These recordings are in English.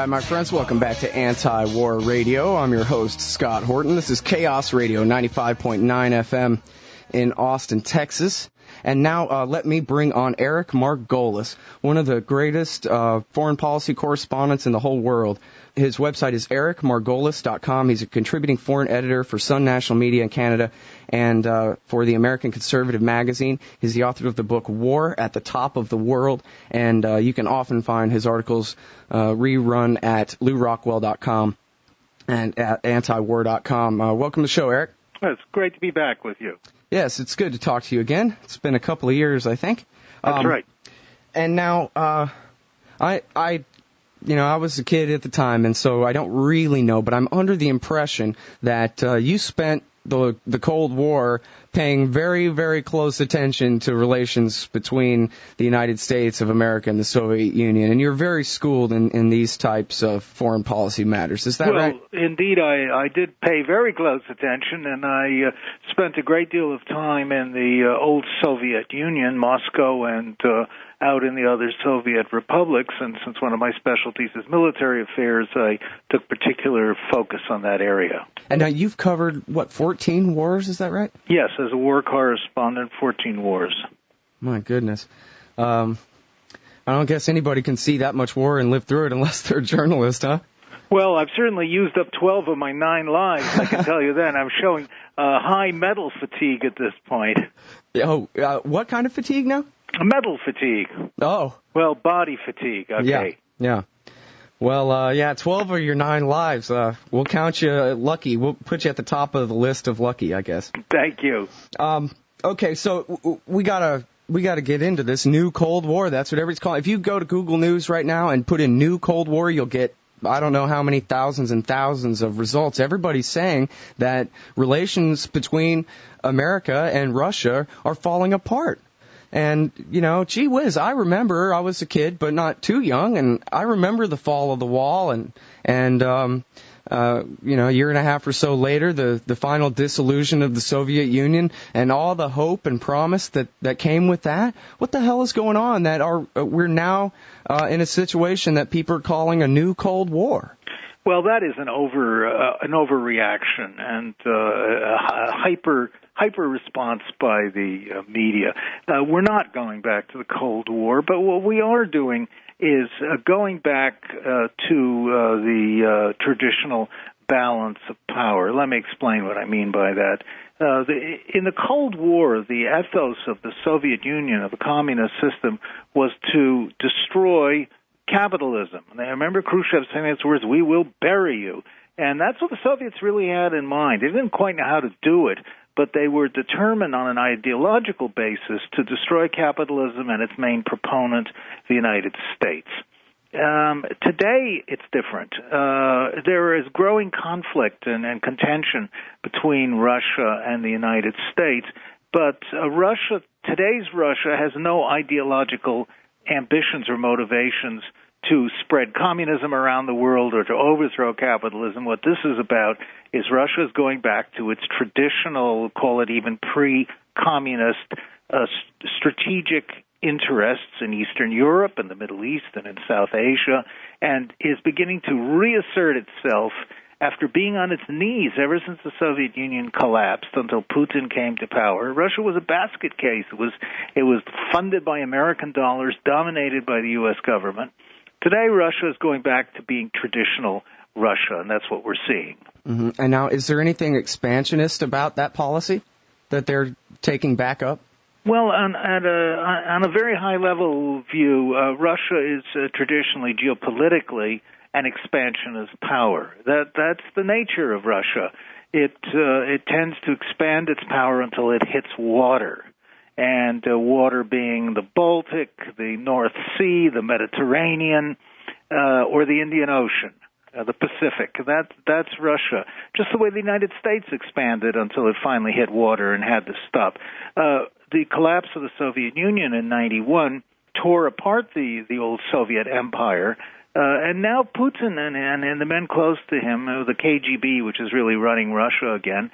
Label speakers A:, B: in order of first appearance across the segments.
A: right, my friends, welcome back to Anti-War Radio. I'm your host, Scott Horton. This is Chaos Radio, 95.9 FM in Austin, Texas. And now let me bring on Eric Margolis, one of the greatest foreign policy correspondents in the whole world. His website is ericmargolis.com. He's a contributing foreign editor for Sun National Media in Canada and for the American Conservative magazine. He's the author of the book War at the Top of the World, and you can often find his articles rerun at LouRockwell.com and at antiwar.com. Welcome to the show, Eric.
B: It's great to be back with you.
A: Yes, it's good to talk to you again. It's been a couple of years, I think.
B: That's right.
A: And now, I was a kid at the time, and so I don't really know, but I'm under the impression that you spent the Cold War paying very, very close attention to relations between the United States of America and the Soviet Union, and you're very schooled in these types of foreign policy matters. Is that right?
B: Well, indeed, I did pay very close attention, and I spent a great deal of time in the old Soviet Union, Moscow, and out in the other Soviet republics, and since one of my specialties is military affairs, I took particular focus on that area.
A: And now you've covered, 14 wars, is that right?
B: Yes, as a war correspondent, 14 wars.
A: My goodness. I don't guess anybody can see that much war and live through it unless they're a journalist, huh?
B: Well, I've certainly used up 12 of my 9 lives, I can tell you that. I'm showing high mental fatigue at this point.
A: Oh, what kind of fatigue now?
B: Mental fatigue.
A: Oh.
B: Well, body fatigue, okay.
A: Yeah. Well, 12 of your 9 lives. We'll count you lucky. We'll put you at the top of the list of lucky, I guess.
B: Thank you.
A: Okay, so we gotta get into this new Cold War. That's what everybody's calling it. If you go to Google News right now and put in new Cold War, you'll get I don't know how many thousands and thousands of results. Everybody's saying that relations between America and Russia are falling apart. And, gee whiz, I remember I was a kid, but not too young, and I remember the fall of the wall and a year and a half or so later, the final dissolution of the Soviet Union and all the hope and promise that came with that. What the hell is going on that we're now in a situation that people are calling a new Cold War?
B: Well, that is an overreaction and a hyper response by the media. We're not going back to the Cold War, but what we are doing is going back to the traditional balance of power. Let me explain what I mean by that. In the Cold War, the ethos of the Soviet Union, of the communist system, was to destroy capitalism. And I remember Khrushchev saying those words, "We will bury you." And that's what the Soviets really had in mind. They didn't quite know how to do it, but they were determined on an ideological basis to destroy capitalism and its main proponent, the United States. Today, it's different. There is growing conflict and contention between Russia and the United States, but today's Russia has no ideological ambitions or motivations to spread communism around the world or to overthrow capitalism. What this is about is Russia is going back to its traditional, call it even pre-communist, strategic interests in Eastern Europe and the Middle East and in South Asia, and is beginning to reassert itself after being on its knees ever since the Soviet Union collapsed until Putin came to power. Russia was a basket case. It was funded by American dollars, dominated by the U.S. government. Today, Russia is going back to being traditional Russia, and that's what we're seeing.
A: Mm-hmm. And now, is there anything expansionist about that policy that they're taking back up?
B: Well, on a very high-level view, Russia is traditionally, geopolitically, an expansionist power. That's the nature of Russia. It tends to expand its power until it hits water. And water being the Baltic, the North Sea, the Mediterranean, or the Indian Ocean, the Pacific. That's Russia. Just the way the United States expanded until it finally hit water and had to stop. The collapse of the Soviet Union in 1991 tore apart the old Soviet empire. And now Putin and the men close to him, the KGB, which is really running Russia again,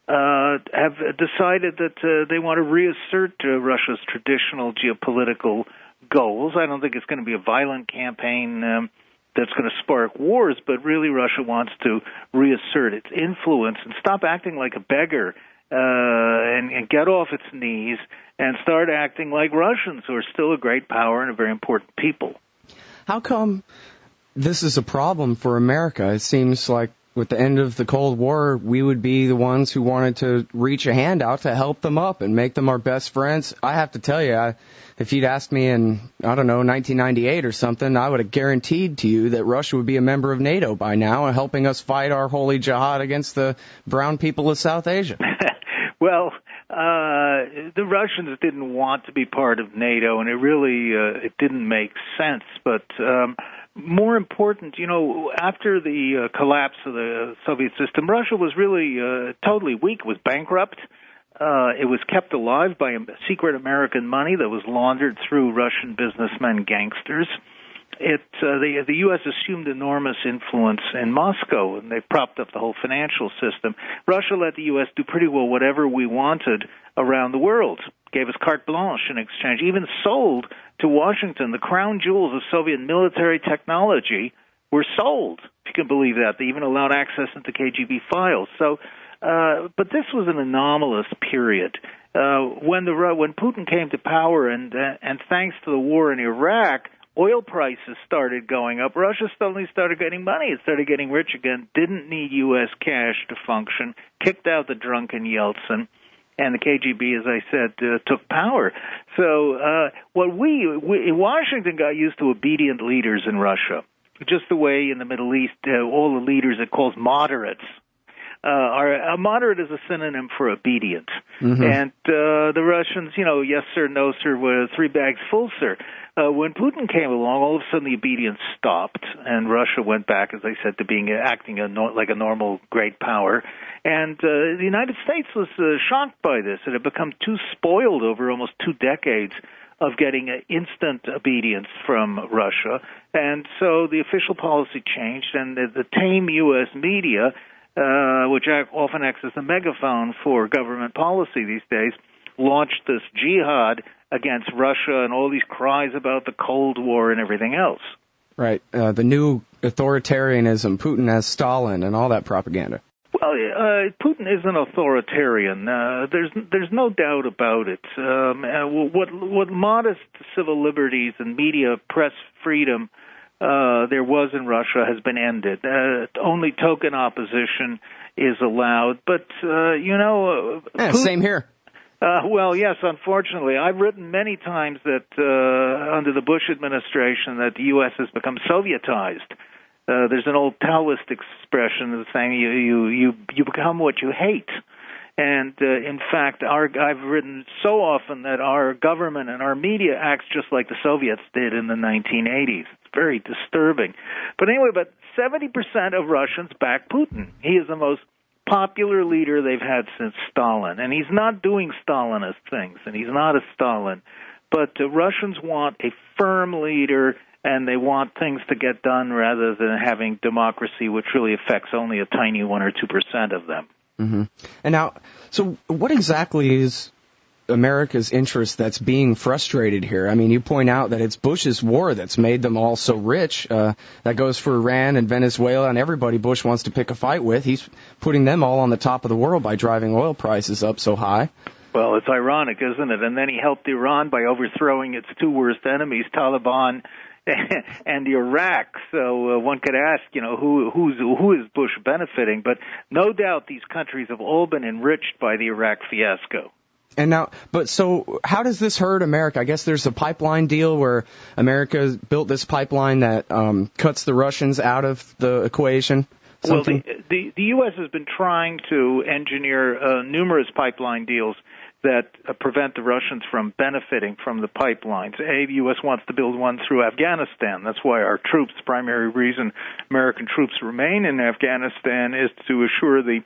B: have decided that they want to reassert Russia's traditional geopolitical goals. I don't think it's going to be a violent campaign that's going to spark wars, but really Russia wants to reassert its influence and stop acting like a beggar and get off its knees and start acting like Russians, who are still a great power and a very important people.
A: How come this is a problem for America? It seems like with the end of the Cold War, we would be the ones who wanted to reach a hand out to help them up and make them our best friends. I have to tell you, if you'd asked me in, 1998 or something, I would have guaranteed to you that Russia would be a member of NATO by now and helping us fight our holy jihad against the brown people of South Asia.
B: Well, the Russians didn't want to be part of NATO, and it didn't make sense. But more important, after the collapse of the Soviet system, Russia was really totally weak, was bankrupt. It was kept alive by secret American money that was laundered through Russian businessmen, gangsters. The U.S. assumed enormous influence in Moscow, and they propped up the whole financial system. Russia let the U.S. do pretty well whatever we wanted around the world, gave us carte blanche in exchange, even sold to Washington the crown jewels of Soviet military technology were sold, if you can believe that. They even allowed access into KGB files. So, but this was an anomalous period. When Putin came to power, and thanks to the war in Iraq, oil prices started going up. Russia suddenly started getting money. It started getting rich again, didn't need U.S. cash to function, kicked out the drunken Yeltsin, and the KGB, as I said, took power. So Washington got used to obedient leaders in Russia, just the way in the Middle East all the leaders it calls moderates. A moderate is a synonym for obedient. Mm-hmm. And the Russians, yes sir, no sir, were 3 bags full sir. When Putin came along, all of a sudden the obedience stopped, and Russia went back, as I said, to acting like a normal great power. And the United States was shocked by this. It had become too spoiled over almost 2 decades of getting instant obedience from Russia. And so the official policy changed, and the tame U.S. media, which often acts as a megaphone for government policy these days, launched this jihad against Russia and all these cries about the Cold War and everything else.
A: Right. The new authoritarianism, Putin as Stalin, and all that propaganda.
B: Well, Putin is an authoritarian. There's no doubt about it. What modest civil liberties and media press freedom there was in Russia has been ended. Only token opposition is allowed. But, Putin,
A: same here.
B: Well, yes, unfortunately. I've written many times that under the Bush administration that the U.S. has become Sovietized. There's an old Taoist expression saying you become what you hate. And, in fact, I've written so often that our government and our media acts just like the Soviets did in the 1980s. It's very disturbing. But anyway, 70% of Russians back Putin. He is the most popular leader they've had since Stalin. And he's not doing Stalinist things, and he's not a Stalin. But Russians want a firm leader, and they want things to get done rather than having democracy, which really affects only a tiny 1 or 2% of them.
A: Mm-hmm. And now, so what exactly is America's interest that's being frustrated here? I mean, you point out that it's Bush's war that's made them all so rich. That goes for Iran and Venezuela and everybody Bush wants to pick a fight with. He's putting them all on the top of the world by driving oil prices up so high.
B: Well, it's ironic, isn't it? And then he helped Iran by overthrowing its 2 worst enemies, Taliban and Iraq. So one could ask, who is Bush benefiting? But no doubt these countries have all been enriched by the Iraq fiasco.
A: And now, so how does this hurt America? I guess there's a pipeline deal where America built this pipeline that cuts the Russians out of the equation. Something?
B: Well, the U.S. has been trying to engineer numerous pipeline deals that prevent the Russians from benefiting from the pipelines. The U.S. wants to build one through Afghanistan. That's why our troops, primary reason American troops remain in Afghanistan is to assure the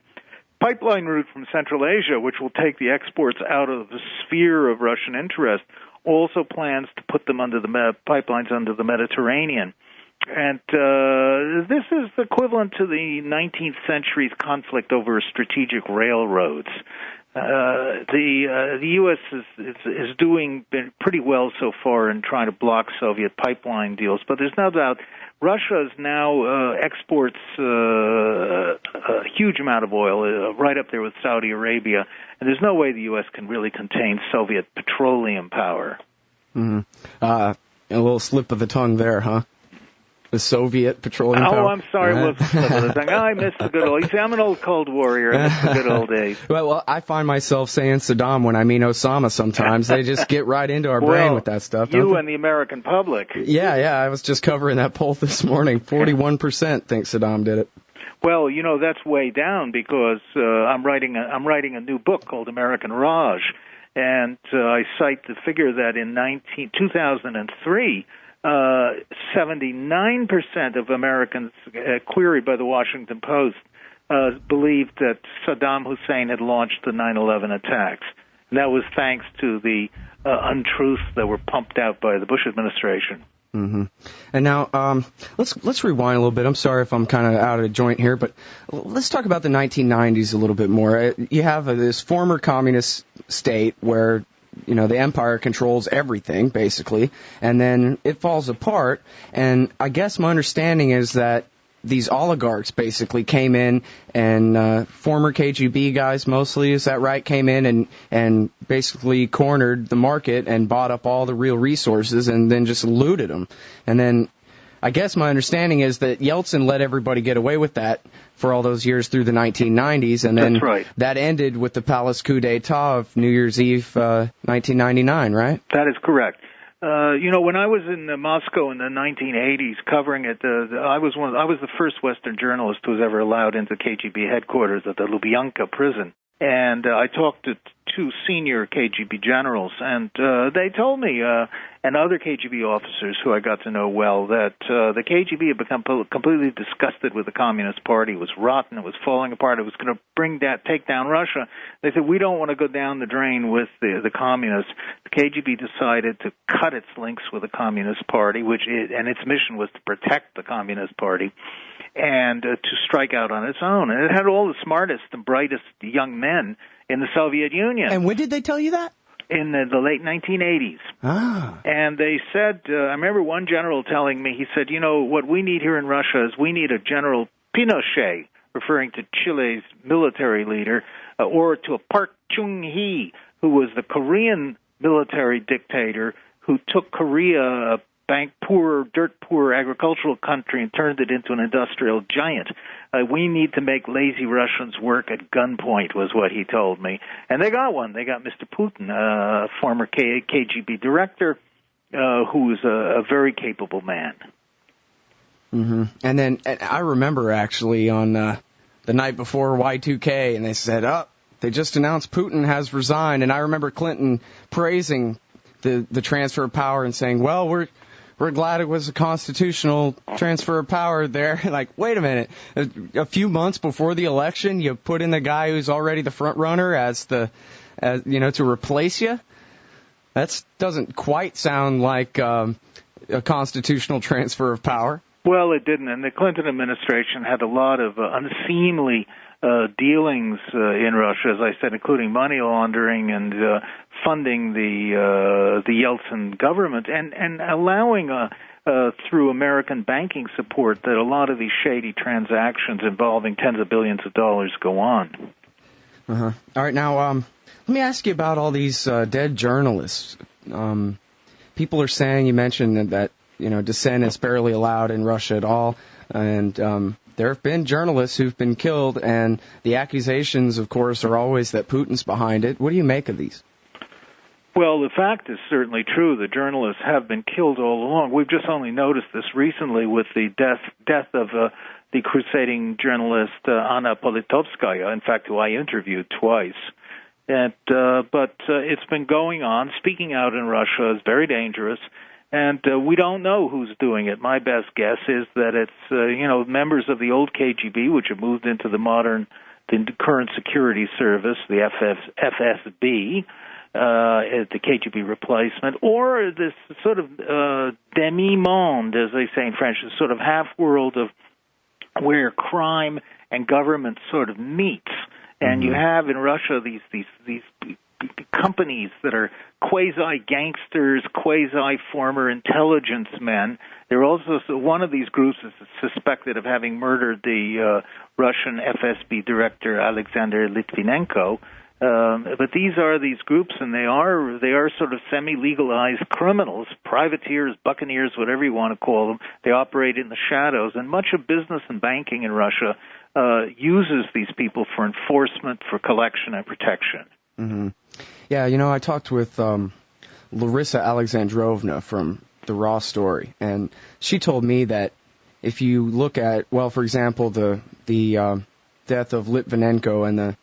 B: pipeline route from Central Asia, which will take the exports out of the sphere of Russian interest, also plans to put them under the pipelines under the Mediterranean. And this is equivalent to the 19th century's conflict over strategic railroads. The U.S. is doing pretty well so far in trying to block Soviet pipeline deals, but there's no doubt Russia now exports a huge amount of oil, right up there with Saudi Arabia, and there's no way the U.S. can really contain Soviet petroleum power.
A: Mm-hmm. A little slip of the tongue there, huh? The Soviet petroleum power.
B: Oh, I'm sorry. It was a slip of the tongue. I miss the good old. You see, I'm an old Cold Warrior. I miss the good old days.
A: Well, I find myself saying Saddam when I mean Osama sometimes. They just get right into our brain with that stuff.
B: You and the American public.
A: Yeah. I was just covering that poll this morning. 41% think Saddam did it.
B: Well, that's way down because I'm writing a new book called American Raj, and I cite the figure that in 2003. 79% of Americans queried by the Washington Post believed that Saddam Hussein had launched the 9/11 attacks. And that was thanks to the untruths that were pumped out by the Bush administration.
A: Mm-hmm. And now let's rewind a little bit. I'm sorry if I'm kind of out of joint here, but let's talk about the 1990s a little bit more. You have this former communist state where the empire controls everything, basically, and then it falls apart. And I guess my understanding is that these oligarchs basically came in and former KGB guys mostly, is that right, came in and basically cornered the market and bought up all the real resources and then just looted them. And then I guess my understanding is that Yeltsin let everybody get away with that for all those years through the 1990s, and then that ended with the palace coup d'etat of New Year's Eve, 1999, right?
B: That is correct. When I was in Moscow in the 1980s covering it, I was the first Western journalist who was ever allowed into KGB headquarters at the Lubyanka prison. And I talked to two senior KGB generals, and they told me, and other KGB officers who I got to know well, that the KGB had become completely disgusted with the Communist Party. It was rotten. It was falling apart. It was going to take down Russia. They said, we don't want to go down the drain with the communists. The KGB decided to cut its links with the Communist Party, and its mission was to protect the Communist Party, and to strike out on its own. And it had all the smartest and brightest young men in the Soviet Union.
A: And when did they tell you that?
B: In the late 1980s.
A: Ah.
B: And they said, I remember one general telling me, he said, what we need here in Russia is we need a General Pinochet, referring to Chile's military leader, or to a Park Chung-hee, who was the Korean military dictator who took Korea, a dirt poor agricultural country, and turned it into an industrial giant. We need to make lazy Russians work at gunpoint, was what he told me. And they got one. They got Mr. Putin, a former KGB director, who was a very capable man.
A: Mm-hmm. And then I remember actually on the night before Y2K, and they said, they just announced Putin has resigned. And I remember Clinton praising the transfer of power and saying, well, we're glad it was a constitutional transfer of power there. Like, wait a minute. A few months before the election, you put in the guy who's already the front runner as to replace you? That doesn't quite sound like a constitutional transfer of power.
B: Well, it didn't. And the Clinton administration had a lot of unseemly dealings in Russia, as I said, including money laundering and funding the Yeltsin government and allowing through American banking support that a lot of these shady transactions involving tens of billions of dollars go on.
A: Uh-huh. All right, now let me ask you about all these dead journalists. People are saying, you mentioned that dissent is barely allowed in Russia at all, and there have been journalists who've been killed, and the accusations, of course, are always that Putin's behind it. What do you make of these?
B: Well, the fact is certainly true. The journalists have been killed all along. We've just only noticed this recently with the death of the crusading journalist Anna Politkovskaya, in fact, who I interviewed twice. But it's been going on. Speaking out in Russia is very dangerous. And we don't know who's doing it. My best guess is that it's, members of the old KGB, which have moved into the current security service, the FSB, the KGB replacement, or this sort of demi-monde, as they say in French, this sort of half-world of where crime and government sort of meets. And you have in Russia these companies that are quasi-gangsters, quasi-former intelligence men. They're also, one of these groups is suspected of having murdered the Russian FSB director Alexander Litvinenko. But these are these groups, and they are sort of semi-legalized criminals, privateers, buccaneers, whatever you want to call them. They operate in the shadows, and much of business and banking in Russia uses these people for enforcement, for collection, and protection.
A: Mm-hmm. Yeah, I talked with Larissa Alexandrovna from The Raw Story, and she told me that if you look at, well, for example, the death of Litvinenko and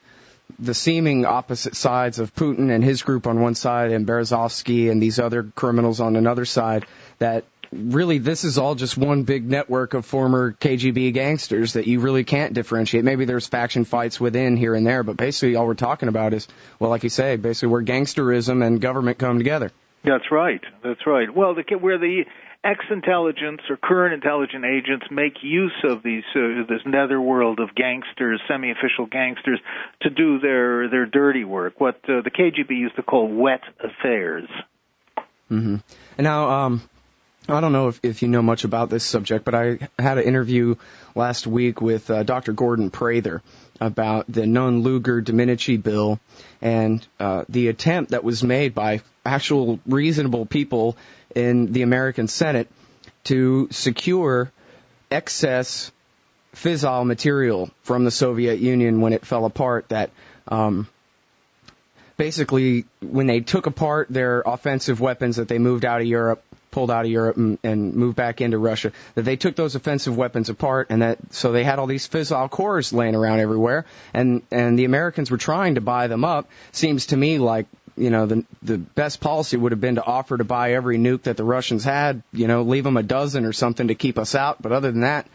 A: the seeming opposite sides of Putin and his group on one side and Berezovsky and these other criminals on another side, that really this is all just one big network of former KGB gangsters that you really can't differentiate. Maybe there's faction fights within here and there, but basically all we're talking about is, well, like you say, basically where gangsterism and government come together.
B: That's right. That's right. Well, where the ex-intelligence or current intelligence agents make use of these this netherworld of gangsters, semi-official gangsters, to do their dirty work, what the KGB used to call wet affairs.
A: Mm-hmm. And now, I don't know if you know much about this subject, but I had an interview last week with Dr. Gordon Prather about the Nunn-Lugar-Domenici bill and the attempt that was made by actual reasonable people in the American Senate to secure excess fissile material from the Soviet Union when it fell apart, that basically when they took apart their offensive weapons that they moved out of Europe, pulled out of Europe and moved back into Russia, that they took those offensive weapons apart, and that so they had all these fissile cores laying around everywhere, and the Americans were trying to buy them up. Seems to me like, the best policy would have been to offer to buy every nuke that the Russians had, leave them a dozen or something to keep us out. But other than that,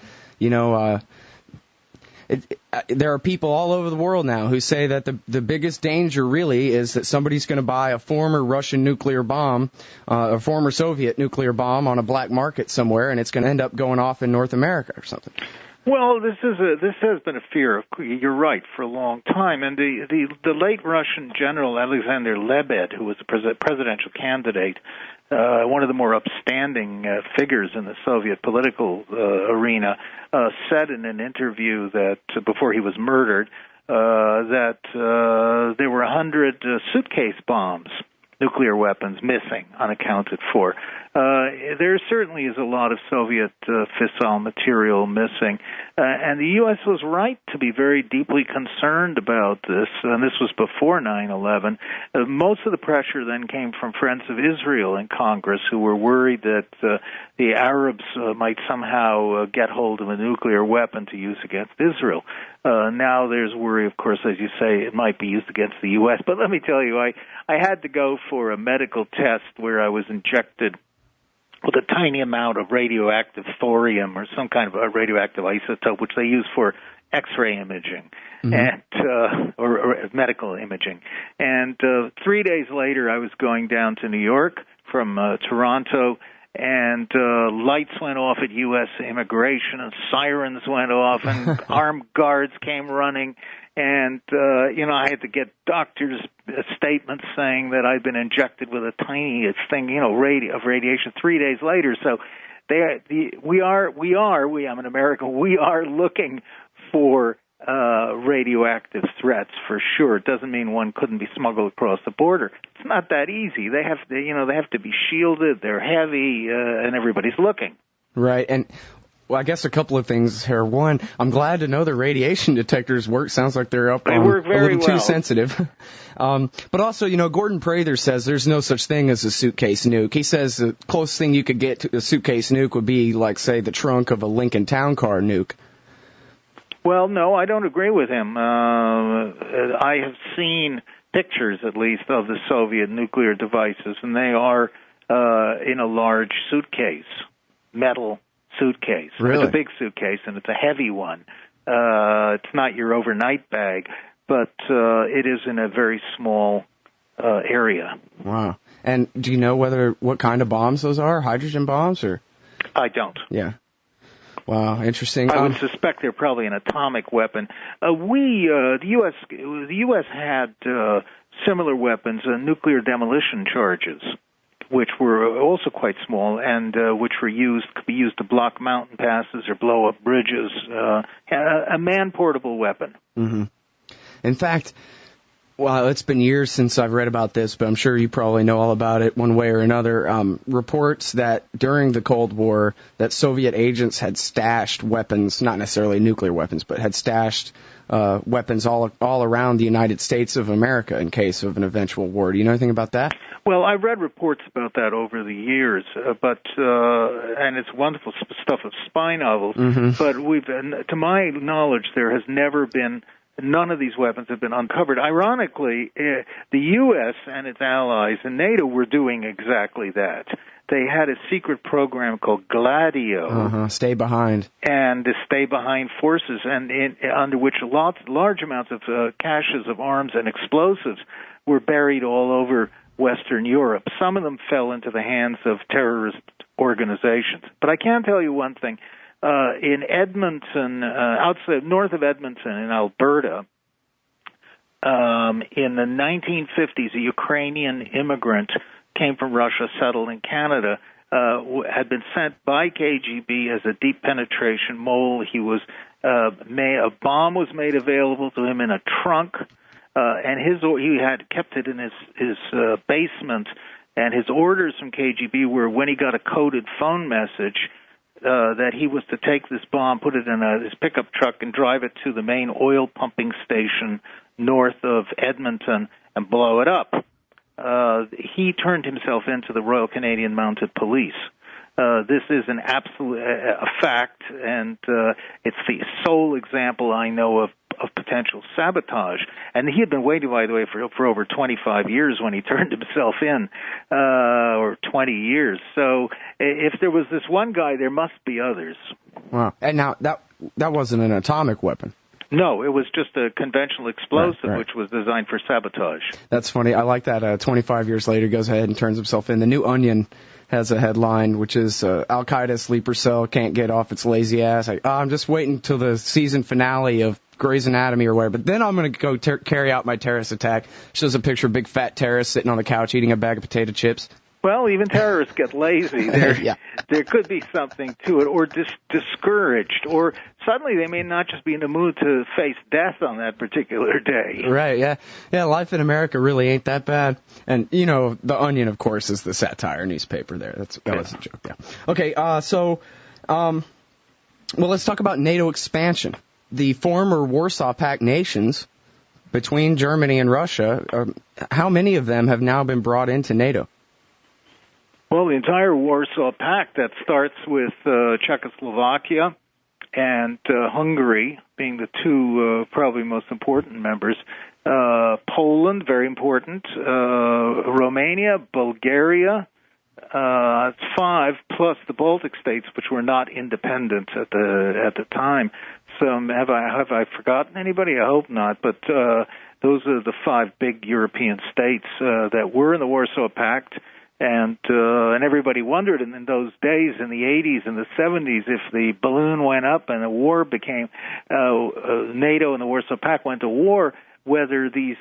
A: there are people all over the world now who say that the biggest danger really is that somebody's going to buy a former Russian nuclear bomb, a former Soviet nuclear bomb on a black market somewhere, and it's going to end up going off in North America or something.
B: Well, this has been a fear, you're right, for a long time. And the late Russian general Alexander Lebed, who was a presidential candidate, one of the more upstanding figures in the Soviet political arena, said in an interview that before he was murdered that there were 100 suitcase bombs, nuclear weapons, missing, unaccounted for. There certainly is a lot of Soviet fissile material missing, and the U.S. was right to be very deeply concerned about this, and this was before 9/11. Most of the pressure then came from Friends of Israel in Congress, who were worried that the Arabs might somehow get hold of a nuclear weapon to use against Israel. Now there's worry, of course, as you say, it might be used against the U.S., but let me tell you, I had to go for a medical test where I was injected with a tiny amount of radioactive thorium or some kind of a radioactive isotope, which they use for X-ray imaging, mm-hmm. and or medical imaging. And 3 days later, I was going down to New York from Toronto, and lights went off at U.S. immigration, and sirens went off, and armed guards came running. And, I had to get doctors' statements saying that I'd been injected with a tiny thing, of radiation 3 days later. So I'm in America, we are looking for radioactive threats for sure. It doesn't mean one couldn't be smuggled across the border. It's not that easy. They have to be shielded, they're heavy, and everybody's looking.
A: Right, and well, I guess a couple of things here. One, I'm glad to know the radiation detectors work. Sounds like they're
B: they work very
A: a little too sensitive. But also, Gordon Prather says there's no such thing as a suitcase nuke. He says the closest thing you could get to a suitcase nuke would be, like, say, the trunk of a Lincoln Town Car nuke.
B: Well, no, I don't agree with him. I have seen pictures, at least, of the Soviet nuclear devices, and they are in a large suitcase, metal suitcase.
A: Really?
B: It's a big suitcase, and it's a heavy one. It's not your overnight bag, but it is in a very small area.
A: Wow. And do you know what kind of bombs those are? Hydrogen bombs, or?
B: I don't.
A: Yeah. Wow, interesting.
B: I would suspect they're probably an atomic weapon. The U.S. had similar weapons, nuclear demolition charges, which were also quite small and which could be used to block mountain passes or blow up bridges. A man-portable weapon.
A: Mm-hmm. In fact, well, it's been years since I've read about this, but I'm sure you probably know all about it one way or another. Reports that during the Cold War that Soviet agents had stashed weapons, not necessarily nuclear weapons, but had stashed weapons all around the United States of America in case of an eventual war. Do you know anything about that?
B: Well, I read reports about that over the years, and it's wonderful stuff of spy novels.
A: Mm-hmm.
B: But to my knowledge, there has never been. None of these weapons have been uncovered. Ironically, the U.S. and its allies and NATO were doing exactly that. They had a secret program called Gladio.
A: Stay behind.
B: And the stay-behind forces, and under which large amounts of caches of arms and explosives were buried all over Western Europe. Some of them fell into the hands of terrorist organizations. But I can tell you one thing. In Edmonton, north of Edmonton in Alberta, in the 1950s, a Ukrainian immigrant came from Russia, settled in Canada, had been sent by KGB as a deep penetration mole. He was a bomb was made available to him in a trunk, and he had kept it in his basement. And his orders from KGB were, when he got a coded phone message, that he was to take this bomb, put it in his pickup truck, and drive it to the main oil pumping station north of Edmonton and blow it up. He turned himself into the Royal Canadian Mounted Police. This is an absolute a fact, and it's the sole example I know of potential sabotage. And he had been waiting, by the way, for over 25 years when he turned himself in, or 20 years. So if there was this one guy, there must be others.
A: Wow. And now, that wasn't an atomic weapon.
B: No, it was just a conventional explosive,
A: right.
B: Which was designed for sabotage.
A: That's funny. I like that. 25 years later, he goes ahead and turns himself in. The New Onion has a headline, which is Al-Qaeda sleeper cell can't get off its lazy ass. I'm just waiting till the season finale of Grey's Anatomy or whatever, but then I'm going to go carry out my terrorist attack. Shows a picture of big fat terrorist sitting on the couch eating a bag of potato chips.
B: Well, even terrorists get lazy. There could be something to it, or discouraged, or suddenly they may not just be in the mood to face death on that particular day.
A: Right, yeah. Life in America really ain't that bad. And, The Onion, of course, is the satire newspaper there. That was a joke, yeah. Okay, well, let's talk about NATO expansion. The former Warsaw Pact nations, between Germany and Russia, how many of them have now been brought into NATO?
B: Well, the entire Warsaw Pact, that starts with Czechoslovakia and Hungary being the two probably most important members. Poland, very important. Romania, Bulgaria. It's 5 plus the Baltic states, which were not independent at the time. Have I forgotten anybody? I hope not. But those are the 5 big European states that were in the Warsaw Pact. And everybody wondered in those days, in the 80s and the 70s, if the balloon went up and a war became NATO and the Warsaw Pact went to war, whether these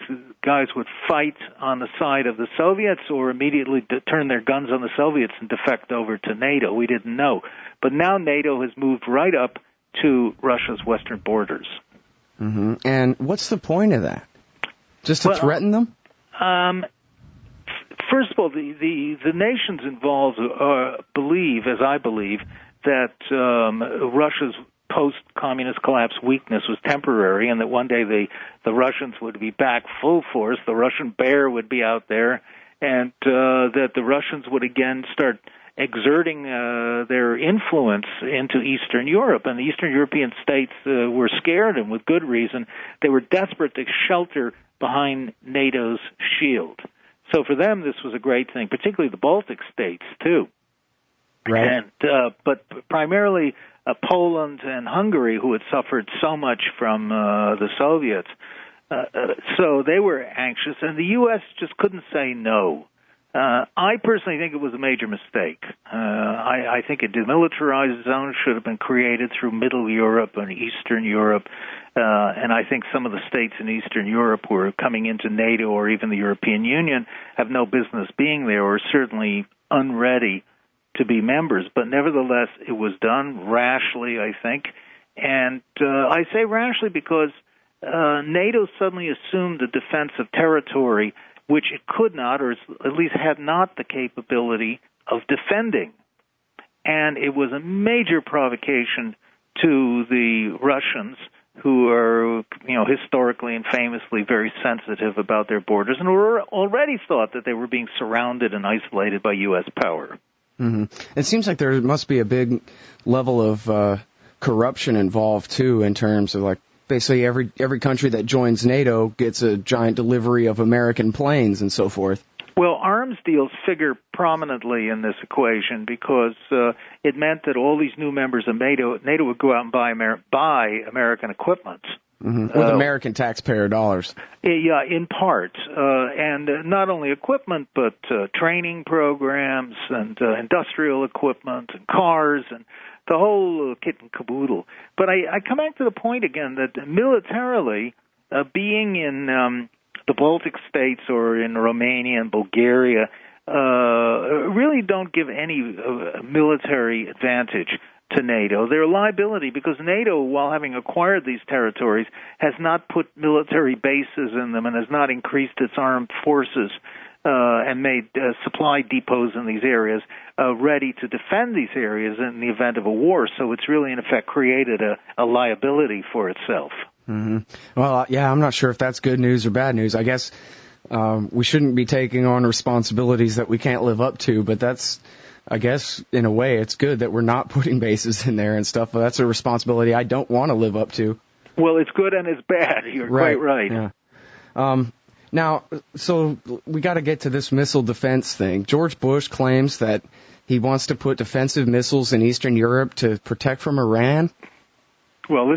B: guys would fight on the side of the Soviets or immediately turn their guns on the Soviets and defect over to NATO. We didn't know. But now NATO has moved right up to Russia's western borders.
A: Mm-hmm. And what's the point of that? Just to threaten them?
B: First of all, the nations involved believe, as I believe, that Russia's post-communist collapse weakness was temporary, and that one day the Russians would be back full force. The Russian bear would be out there, and that the Russians would again start exerting their influence into Eastern Europe. And the Eastern European states were scared, and with good reason. They were desperate to shelter behind NATO's shield. So for them, this was a great thing, particularly the Baltic states, too.
A: Right.
B: And but primarily Poland and Hungary, who had suffered so much from the Soviets. So they were anxious, and the U.S. just couldn't say no. I personally think it was a major mistake. I think a demilitarized zone should have been created through Middle Europe and Eastern Europe, and I think some of the states in Eastern Europe who are coming into NATO or even the European Union have no business being there, or certainly unready to be members. But nevertheless, it was done rashly, I think. And I say rashly because NATO suddenly assumed the defense of territory which it could not, or at least had not the capability of defending. And it was a major provocation to the Russians, who are, historically and famously very sensitive about their borders, and who already thought that they were being surrounded and isolated by U.S. power.
A: Mm-hmm. It seems like there must be a big level of corruption involved, too, in terms of, like, basically every country that joins NATO gets a giant delivery of American planes and so forth.
B: Well, arms deals figure prominently in this equation because it meant that all these new members of NATO would go out and buy American equipment.
A: Mm-hmm. With American taxpayer dollars.
B: Yeah, in part. And not only equipment, but training programs and industrial equipment and cars and the whole kit and caboodle. But I come back to the point again that militarily, being in the Baltic states or in Romania and Bulgaria really don't give any military advantage to NATO. They're a liability because NATO, while having acquired these territories, has not put military bases in them and has not increased its armed forces and made supply depots in these areas ready to defend these areas in the event of a war. So it's really, in effect, created a liability for itself.
A: Mm-hmm. Well, yeah, I'm not sure if that's good news or bad news. I guess we shouldn't be taking on responsibilities that we can't live up to, but that's, I guess, in a way, it's good that we're not putting bases in there and stuff. But that's a responsibility I don't want to live up to.
B: Well, it's good and it's bad. You're quite right.
A: Yeah. Now, so we got to get to this missile defense thing. George Bush claims that he wants to put defensive missiles in Eastern Europe to protect from Iran.
B: Well,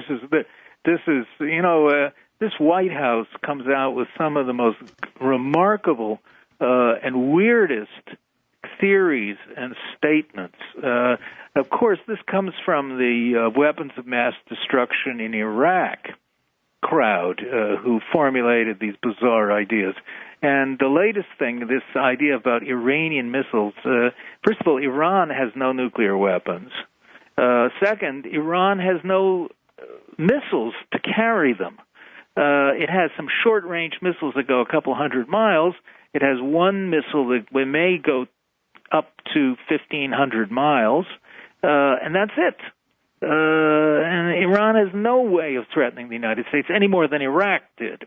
B: this White House comes out with some of the most remarkable and weirdest theories and statements. Of course, this comes from the weapons of mass destruction in Iraq crowd who formulated these bizarre ideas. And the latest thing, this idea about Iranian missiles, first of all, Iran has no nuclear weapons. Second, Iran has no missiles to carry them. It has some short-range missiles that go a couple hundred miles. It has one missile that may go up to 1,500 miles, and that's it. And Iran has no way of threatening the United States any more than Iraq did.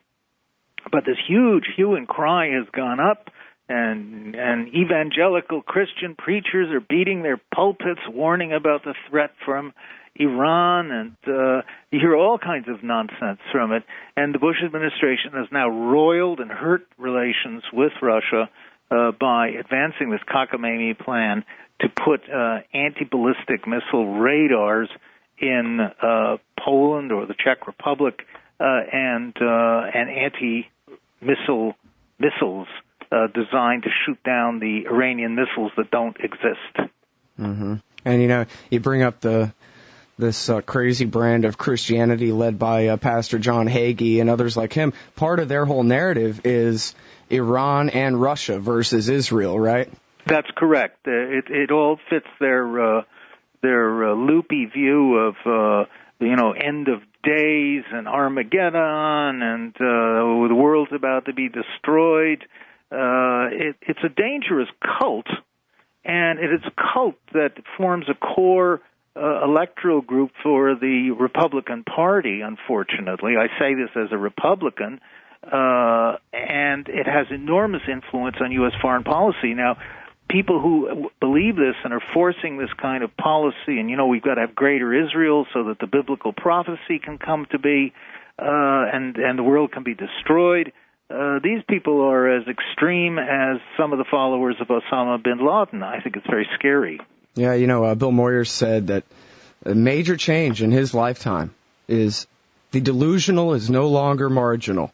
B: But this huge hue and cry has gone up, and evangelical Christian preachers are beating their pulpits, warning about the threat from Iran, and you hear all kinds of nonsense from it. And the Bush administration has now roiled and hurt relations with Russia by advancing this cockamamie plan to put anti-ballistic missile radars in Poland or the Czech Republic and anti-missile missiles designed to shoot down the Iranian missiles that don't exist.
A: Mm-hmm. And, you bring up this crazy brand of Christianity led by Pastor John Hagee and others like him. Part of their whole narrative is Iran and Russia versus Israel, right?
B: That's correct. It all fits their loopy view of end of days and Armageddon and the world's about to be destroyed. It's a dangerous cult, and it is a cult that forms a core electoral group for the Republican Party, unfortunately. I say this as a Republican, and it has enormous influence on U.S. foreign policy. Now, people who believe this and are forcing this kind of policy, and, we've got to have greater Israel so that the biblical prophecy can come to be, and the world can be destroyed. These people are as extreme as some of the followers of Osama bin Laden. I think it's very scary.
A: Yeah, Bill Moyers said that a major change in his lifetime is the delusional is no longer marginal.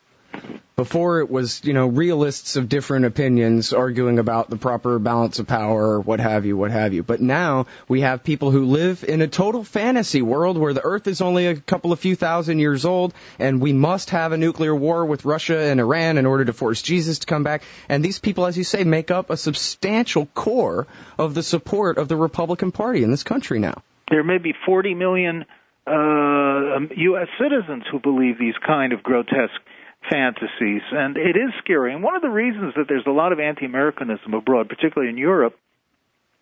A: Before it was, realists of different opinions arguing about the proper balance of power, or what have you. But now we have people who live in a total fantasy world where the Earth is only a couple of few thousand years old, and we must have a nuclear war with Russia and Iran in order to force Jesus to come back. And these people, as you say, make up a substantial core of the support of the Republican Party in this country now.
B: There may be 40 million U.S. citizens who believe these kind of grotesque fantasies, and it is scary. And one of the reasons that there's a lot of anti-Americanism abroad, particularly in Europe,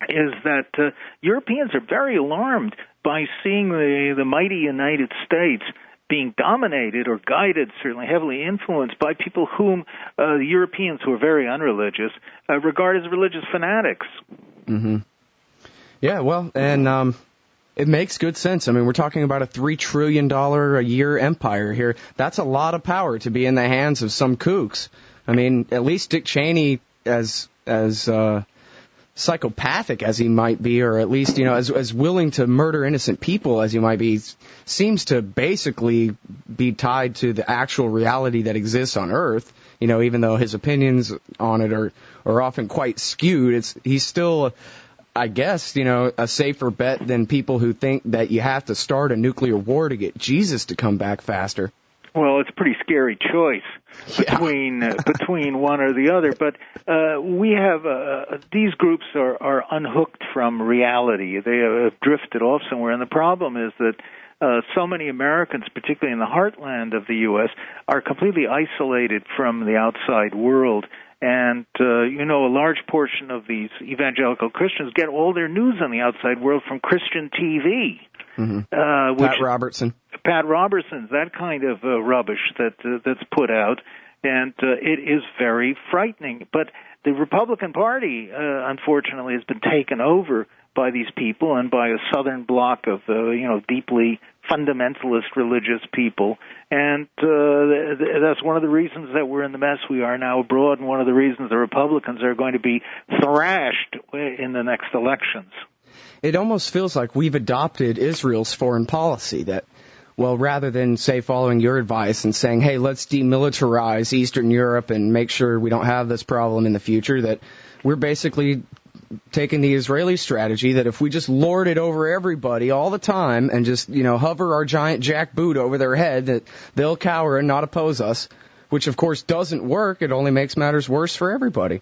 B: is that Europeans are very alarmed by seeing the mighty United States being dominated or guided, certainly heavily influenced by people whom the Europeans, who are very unreligious, regard as religious fanatics.
A: Mm-hmm. Yeah, well, and it makes good sense. I mean, we're talking about a $3 trillion a year empire here. That's a lot of power to be in the hands of some kooks. I mean, at least Dick Cheney, as psychopathic as he might be, or at least, as willing to murder innocent people as he might be, seems to basically be tied to the actual reality that exists on Earth. Even though his opinions on it are often quite skewed, he's still, I guess, a safer bet than people who think that you have to start a nuclear war to get Jesus to come back faster.
B: Well, it's a pretty scary choice between one or the other. But we have these groups are unhooked from reality. They have drifted off somewhere, and the problem is that so many Americans, particularly in the heartland of the U.S., are completely isolated from the outside world. And, a large portion of these evangelical Christians get all their news on the outside world from Christian TV.
A: Mm-hmm. Pat Robertson's, that kind of rubbish that's put out. And it is very frightening. But the Republican Party, unfortunately, has been taken over by these people and by a southern bloc of, deeply fundamentalist religious people. And that's one of the reasons that we're in the mess we are now abroad, and one of the reasons the Republicans are going to be thrashed in the next elections. It almost feels like we've adopted Israel's foreign policy that, well, rather than, say, following your advice and saying, hey, let's demilitarize Eastern Europe and make sure we don't have this problem in the future, that we're basically taking the Israeli strategy that if we just lord it over everybody all the time and just, hover our giant jackboot over their head, that they'll cower and not oppose us, which, of course, doesn't work. It only makes matters worse for everybody.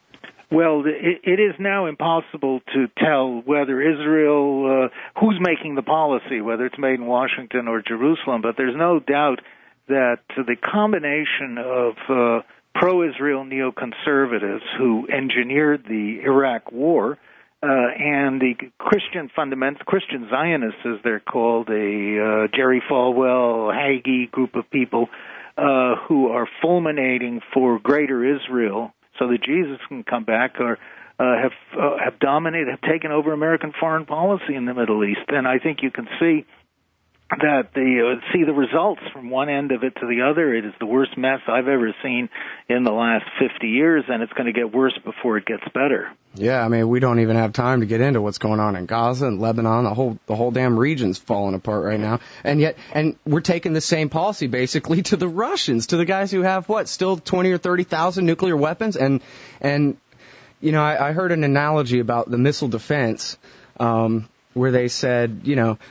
B: Well, it is now impossible to tell whether Israel, who's making the policy, whether it's made in Washington or Jerusalem, but there's no doubt that the combination of pro-Israel neoconservatives who engineered the Iraq war and the Christian Zionists, as they're called, a Jerry Falwell, Hagee group of people who are fulminating for greater Israel so that Jesus can come back, or have dominated, have taken over American foreign policy in the Middle East. And I think you can see that see the results from one end of it to the other. It is the worst mess I've ever seen in the last 50 years, and it's going to get worse before it gets better.
A: Yeah, I mean, we don't even have time to get into what's going on in Gaza and Lebanon. The whole damn region's falling apart right now. And we're taking the same policy basically to the Russians, to the guys who have still 20 or 30,000 nuclear weapons. And I heard an analogy about the missile defense, where they said,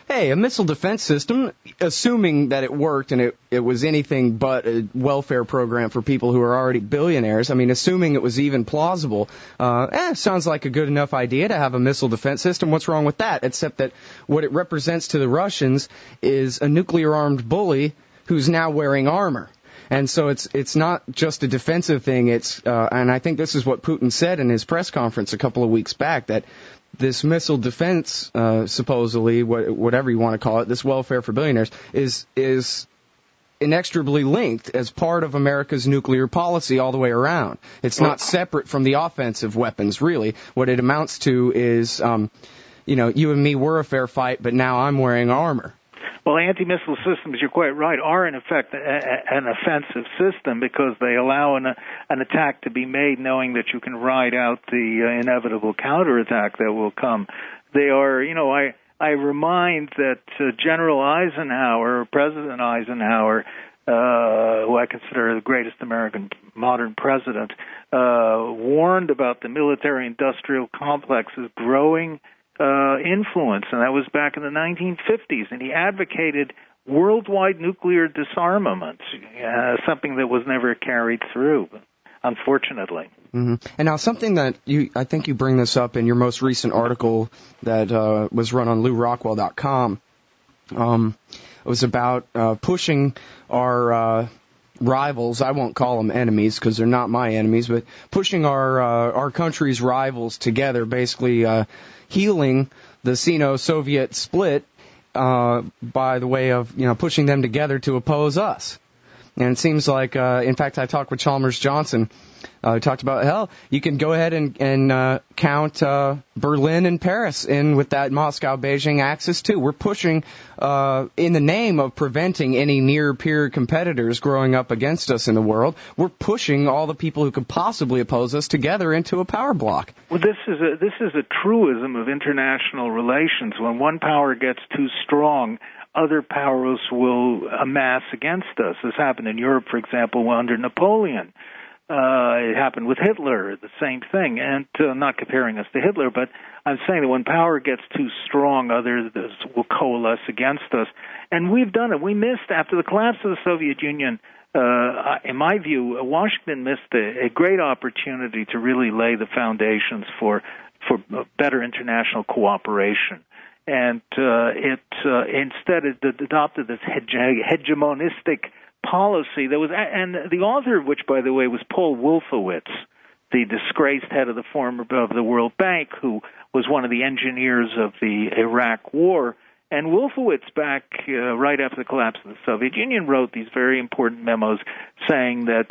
A: hey, a missile defense system, assuming that it worked and it was anything but a welfare program for people who are already billionaires, I mean, assuming it was even plausible, sounds like a good enough idea to have a missile defense system. What's wrong with that? Except that what it represents to the Russians is a nuclear-armed bully who's now wearing armor. And so it's not just a defensive thing. And I think this is what Putin said in his press conference a couple of weeks back, that this missile defense, supposedly, whatever you want to call it, this welfare for billionaires, is inextricably linked as part of America's nuclear policy all the way around. It's not separate from the offensive weapons, really. What it amounts to is, you and me were a fair fight, but now I'm wearing armor.
B: Well, anti-missile systems, you're quite right, are in effect an offensive system because they allow an attack to be made knowing that you can ride out the inevitable counterattack that will come. They are, I remind that General Eisenhower, President Eisenhower, who I consider the greatest American modern president, warned about the military-industrial complex's growing influence, and that was back in the 1950s, and he advocated worldwide nuclear disarmament, something that was never carried through, unfortunately.
A: Mm-hmm. And now something that I think you bring this up in your most recent article that was run on LouRockwell.com. It was about pushing our rivals. I won't call them enemies because they're not my enemies, but pushing our country's rivals together, basically healing the Sino-Soviet split by the way of pushing them together to oppose us. And it seems like, in fact, I talked with Chalmers Johnson. We talked about, hell, you can go ahead and count Berlin and Paris in with that Moscow-Beijing axis, too. We're pushing, in the name of preventing any near-peer competitors growing up against us in the world, we're pushing all the people who could possibly oppose us together into a power block.
B: Well, this is a truism of international relations. When one power gets too strong, other powers will amass against us. This happened in Europe, for example, under Napoleon. It happened with Hitler, the same thing. And not comparing us to Hitler, but I'm saying that when power gets too strong, others will coalesce against us. And we've done it. We missed, after the collapse of the Soviet Union, in my view, Washington missed a great opportunity to really lay the foundations for better international cooperation. And instead it adopted this hegemonistic policy that was, and the author of which, by the way, was Paul Wolfowitz, the disgraced head of the World Bank, who was one of the engineers of the Iraq War. And Wolfowitz, back right after the collapse of the Soviet Union, wrote these very important memos saying that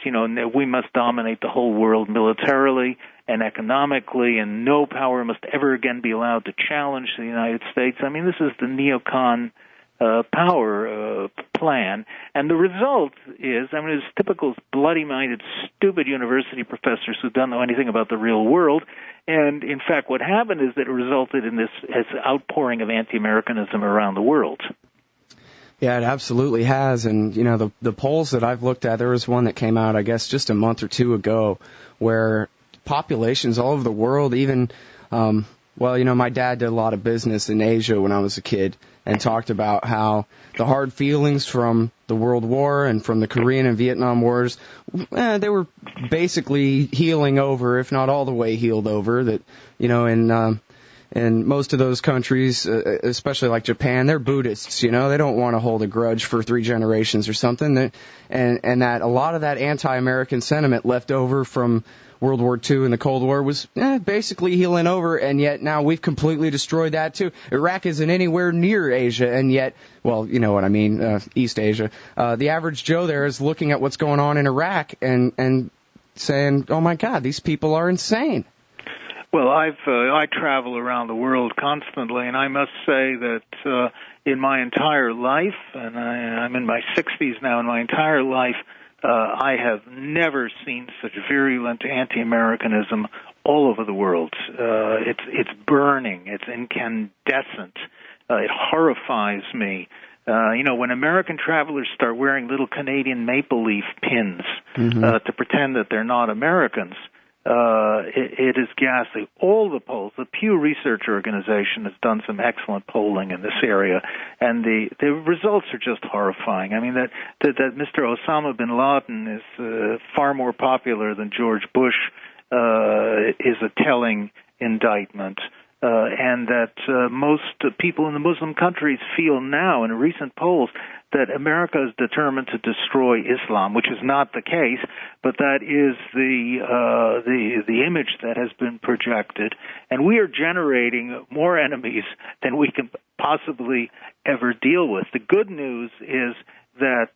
B: we must dominate the whole world militarily and economically, and no power must ever again be allowed to challenge the United States. I mean, this is the neocon power plan, and the result is, it's typical bloody-minded, stupid university professors who don't know anything about the real world. And in fact, what happened is that it resulted in this outpouring of anti-Americanism around the world.
A: Yeah, it absolutely has. And the polls that I've looked at, there was one that came out, I guess, just a month or two ago, where populations all over the world, even my dad did a lot of business in Asia when I was a kid, and talked about how the hard feelings from the World War and from the Korean and Vietnam Wars, they were basically healing over, if not all the way healed over. That, in most of those countries, especially like Japan, they're Buddhists, they don't want to hold a grudge for 3 generations or something. And that a lot of that anti-American sentiment left over from World War II and the Cold War was basically healing over, and yet now we've completely destroyed that too. Iraq isn't anywhere near Asia, and yet, well, you know what I mean, East Asia. The average Joe there is looking at what's going on in Iraq and saying, oh my God, these people are insane.
B: Well, I travel around the world constantly, and I must say that in my entire life, and I'm in my 60s now, in my entire life, I have never seen such virulent anti-Americanism all over the world. It's burning. It's incandescent. It horrifies me. When American travelers start wearing little Canadian maple leaf pins to pretend that they're not Americans, it is ghastly. All the polls, the Pew Research Organization has done some excellent polling in this area, and the results are just horrifying. I mean, that Mr. Osama bin Laden is far more popular than George Bush is a telling indictment. And that most people in the Muslim countries feel now, in recent polls, that America is determined to destroy Islam, which is not the case, but that is the image that has been projected. And we are generating more enemies than we can possibly ever deal with. The good news is that,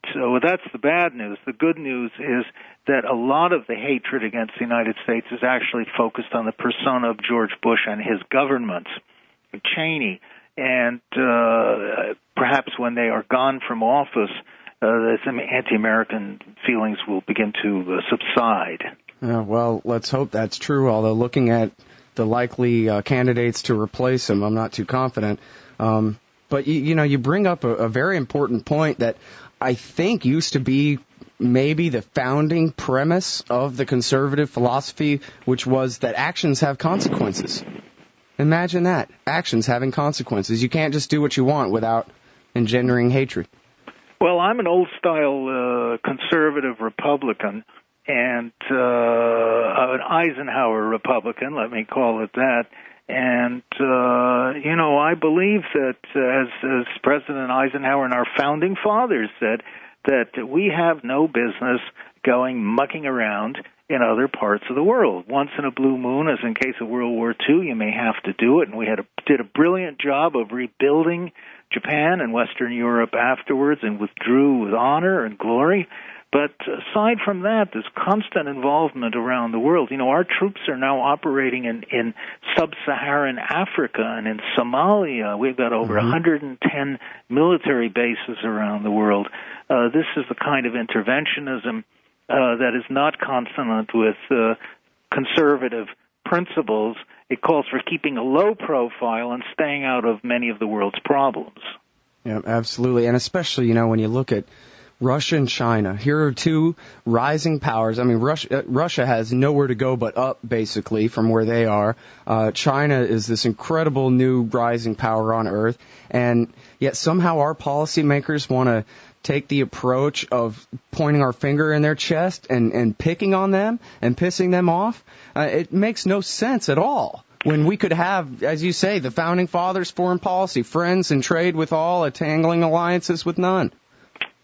B: that's the bad news. The good news is that a lot of the hatred against the United States is actually focused on the persona of George Bush and his government, Cheney, and perhaps when they are gone from office, some anti-American feelings will begin to subside.
A: Well, let's hope that's true, although looking at the likely candidates to replace him, I'm not too confident. But, you bring up a very important point that I think used to be maybe the founding premise of the conservative philosophy, which was that actions have consequences. Imagine that. Actions having consequences. You can't just do what you want without engendering hatred.
B: Well, I'm an old-style conservative Republican and an Eisenhower Republican, let me call it that. And, I believe that, as President Eisenhower and our founding fathers said, that we have no business mucking around in other parts of the world. Once in a blue moon, as in case of World War II, you may have to do it, and we did a brilliant job of rebuilding Japan and Western Europe afterwards and withdrew with honor and glory. But aside from that, there's constant involvement around the world. Our troops are now operating in sub-Saharan Africa and in Somalia. We've got over 110 military bases around the world. This is the kind of interventionism that is not consonant with conservative principles. It calls for keeping a low profile and staying out of many of the world's problems.
A: Yeah, absolutely. And especially, when you look at Russia and China. Here are two rising powers. I mean, Russia has nowhere to go but up, basically, from where they are. China is this incredible new rising power on Earth. And yet somehow our policymakers want to take the approach of pointing our finger in their chest and picking on them and pissing them off. It makes no sense at all. When we could have, as you say, the Founding Fathers' foreign policy, friends and trade with all, entangling alliances with none.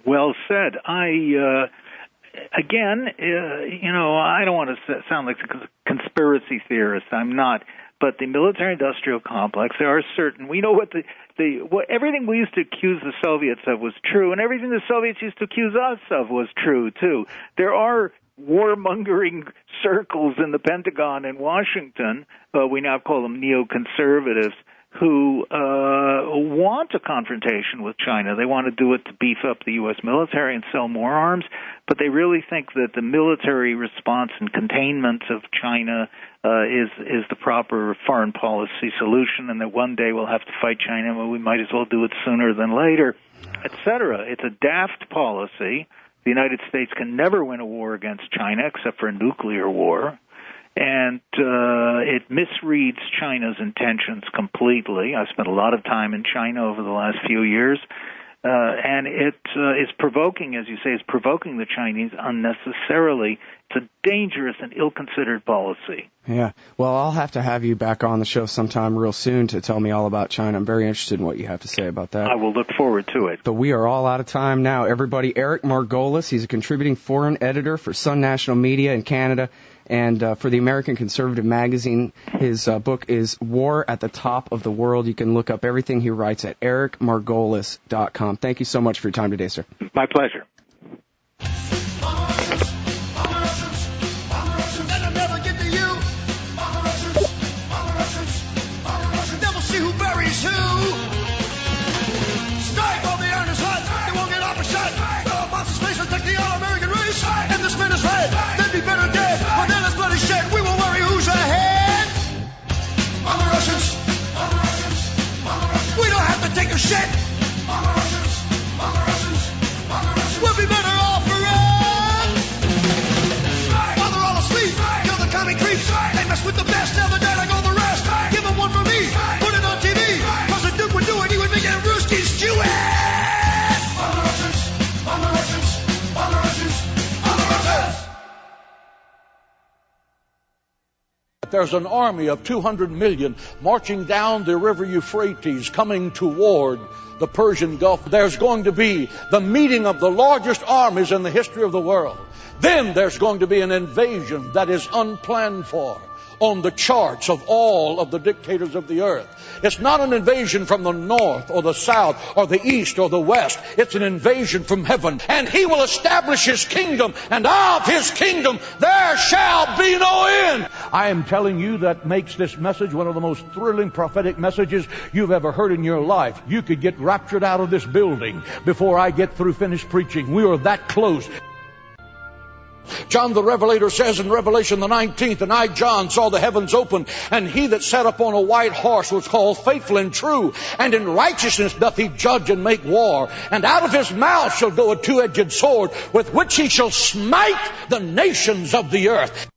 B: Well said. I don't want to sound like a conspiracy theorist. I'm not. But the military-industrial complex, there are certain. We know what everything we used to accuse the Soviets of was true, and everything the Soviets used to accuse us of was true too. There are warmongering circles in the Pentagon in Washington. We now call them neoconservatives, who want a confrontation with China. They want to do it to beef up the U.S. military and sell more arms, but they really think that the military response and containment of China is the proper foreign policy solution, and that one day we'll have to fight China, but we might as well do it sooner than later, etc. It's a daft policy. The United States can never win a war against China except for a nuclear war. And it misreads China's intentions completely. I've spent a lot of time in China over the last few years, and it is provoking, as you say, is provoking the Chinese unnecessarily. It's a dangerous and ill-considered policy.
A: Yeah. Well, I'll have to have you back on the show sometime real soon to tell me all about China. I'm very interested in what you have to say about that.
B: I will look forward to it.
A: But we are all out of time now. Everybody, Eric Margolis, he's a contributing foreign editor for Sun National Media in Canada and for the American Conservative magazine. His book is War at the Top of the World. You can look up everything he writes at ericmargolis.com. Thank you so much for your time today, sir.
B: My pleasure.
C: Shit! We'll be better off for it! While they're all asleep, kill the commie creeps. They mess with the best, tell the dead I go the rest. Give them one for me, put it on TV. Cause the Duke would do it, he would make it Rooskies stew it! On the Russians, on the Russians, on the Russians, on the Russians!
D: There's an army of 200 million marching down the river Euphrates coming toward the Persian Gulf. There's going to be the meeting of the largest armies in the history of the world. Then there's going to be an invasion that is unplanned for on the charts of all of the dictators of the earth. It's not an invasion from the north or the south or the east or the west. It's an invasion from heaven. And he will establish his kingdom, and of his kingdom there shall be no end. I am telling you, that makes this message one of the most thrilling prophetic messages you've ever heard in your life. You could get raptured out of this building before I get through finished preaching. We are that close. John the Revelator says in Revelation the 19th, and I, John, saw the heavens open, and he that sat upon a white horse was called Faithful and True, and in righteousness doth he judge and make war. And out of his mouth shall go a two-edged sword, with which he shall smite the nations of the earth.